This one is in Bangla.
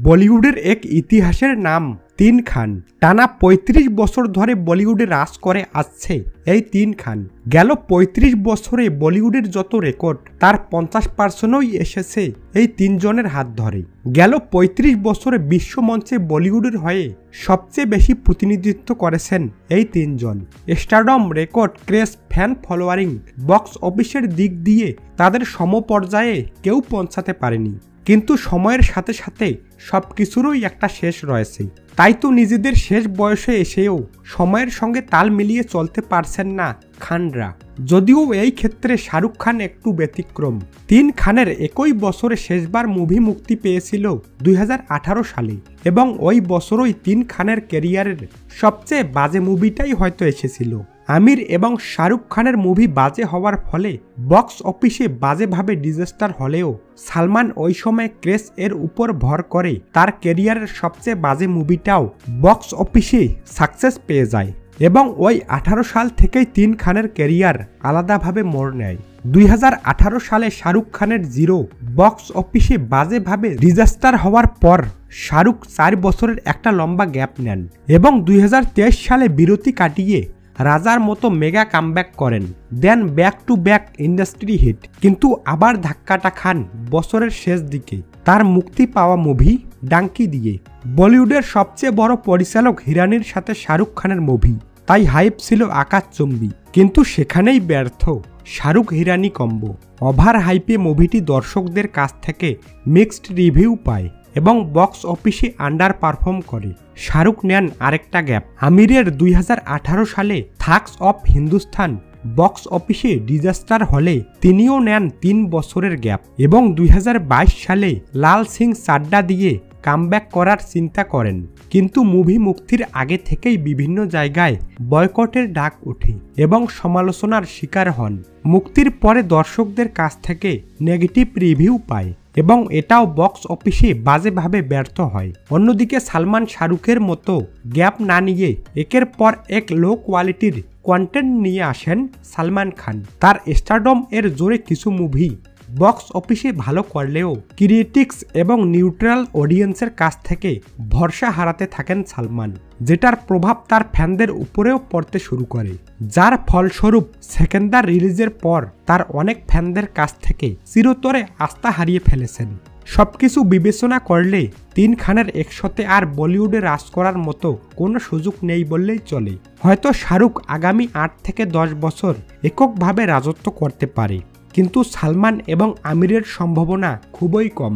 বলিউডের এক ইতিহাসের নাম তিন খান। টানা ৩৫ বছর ধরে বলিউডে রাজ করে আসছে এই তিন খান। গেল ৩৫ বছরে বলিউডের যত রেকর্ড তার ৫০% এসেছে এই তিনজনের হাত ধরে। গেল ৩৫ বছরে বিশ্বমঞ্চে বলিউডের হয়ে সবচেয়ে বেশি প্রতিনিধিত্ব করেছেন এই তিনজন। Stardom, record, craze, fan following, box অফিসের দিক দিয়ে তাদের সমপর্যায়ে কেউ পৌঁছাতে পারেনি। কিন্তু সময়ের সাথে সাথে সব কিছুরই একটা শেষ রয়েছে। তাই তো নিজেদের শেষ বয়সে এসেও সময়ের সঙ্গে তাল মিলিয়ে চলতে পারছেন না খানরা। যদিও এই ক্ষেত্রে শাহরুখ খান একটু ব্যতিক্রম। তিন খানের একই বছরে শেষবার মুভি মুক্তি পেয়েছিল ২০১৮ সালে, এবং ওই বছরই তিন খানের ক্যারিয়ারের সবচেয়ে বাজে মুভিটাই হয়তো এসেছিল। আমির এবং শাহরুখ খানের মুভি বাজে হওয়ার ফলে বক্স অফিসে বাজেভাবে ডিজাস্টার হলেও সালমান ওই সময় ক্রেজ এর উপর ভর করে তার ক্যারিয়ারের সবচেয়ে বাজে মুভিটাও বক্স অফিসে সাকসেস পেয়ে যায়, এবং ওই ১৮ সাল থেকেই তিন খানের ক্যারিয়ার আলাদাভাবে মোড় নেয়। ২০১৮ সালে শাহরুখ খানের জিরো বক্স অফিসে বাজেভাবে ডিজাস্টার হওয়ার পর শাহরুখ ৪ বছরের একটা লম্বা গ্যাপ নেন এবং ২০২৩ সালে বিরতি কাটিয়ে রাজার মতো মেগা কামব্যাক করেন, then back to back industry hit. কিন্তু আবার ধাক্কাটা খান বছরের শেষ দিকে তার মুক্তি পাওয়া মুভি ডাঙ্কি দিয়ে। বলিউডের সবচেয়ে বড় পরিচালক হিরানির সাথে শাহরুখ খানের মুভি, তাই হাইপ ছিল আকাশচুম্বী, কিন্তু সেখানেই ব্যর্থ শাহরুখ হিরানি কম্বো। ওভার হাইপে মুভিটি দর্শকদের কাছ থেকে মিক্সড রিভিউ পায় এবং বক্স অফিসে আন্ডার পারফর্ম করে। শাহরুখ নেন আরেকটা গ্যাপ। আমিরের ২০১৮ সালে থাগস অফ হিন্দুস্তান বক্স অফিসে ডিজাস্টার হলে তিনিও নেন ৩ বছরের গ্যাপ, এবং ২০২২ সালে লাল সিং চাড্ডা দিয়ে কামব্যাক করার চিন্তা করেন। কিন্তু মুভি মুক্তির আগে থেকেই বিভিন্ন জায়গায় বয়কটের ডাক ওঠে এবং সমালোচনার শিকার হন। মুক্তির পরে দর্শকদের কাছ থেকে নেগেটিভ রিভিউ পায় এবং এটাও বক্স অফিসে বাজেভাবে ব্যর্থ হয়। অন্যদিকে সালমান শাহরুখের মতো গ্যাপ না নিয়ে একের পর এক লো কোয়ালিটির কন্টেন্ট নিয়ে আসেন সালমান খান। তার স্টারডম এর জোরে কিছু মুভি বক্স অফিসে ভালো করলেও ক্রিটিক্স এবং নিউট্রাল অডিয়েন্সের কাছ থেকে ভরসা হারাতে থাকেন সালমান, যেটার প্রভাব তার ফ্যানদের উপরেও পড়তে শুরু করে, যার ফলস্বরূপ সেকেন্দার রিলিজের পর তার অনেক ফ্যানদের কাছ থেকে চিরতরে আস্থা হারিয়ে ফেলেছেন। সবকিছু বিবেচনা করলে তিন খানের একসাথে আর বলিউডে রাজ করার মতো কোনো সুযোগ নেই বললেই চলে। হয়তো শাহরুখ আগামী ৮ থেকে ১০ বছর এককভাবে রাজত্ব করতে পারে, কিন্তু সালমান এবং আমিরের সম্ভাবনা খুবই কম।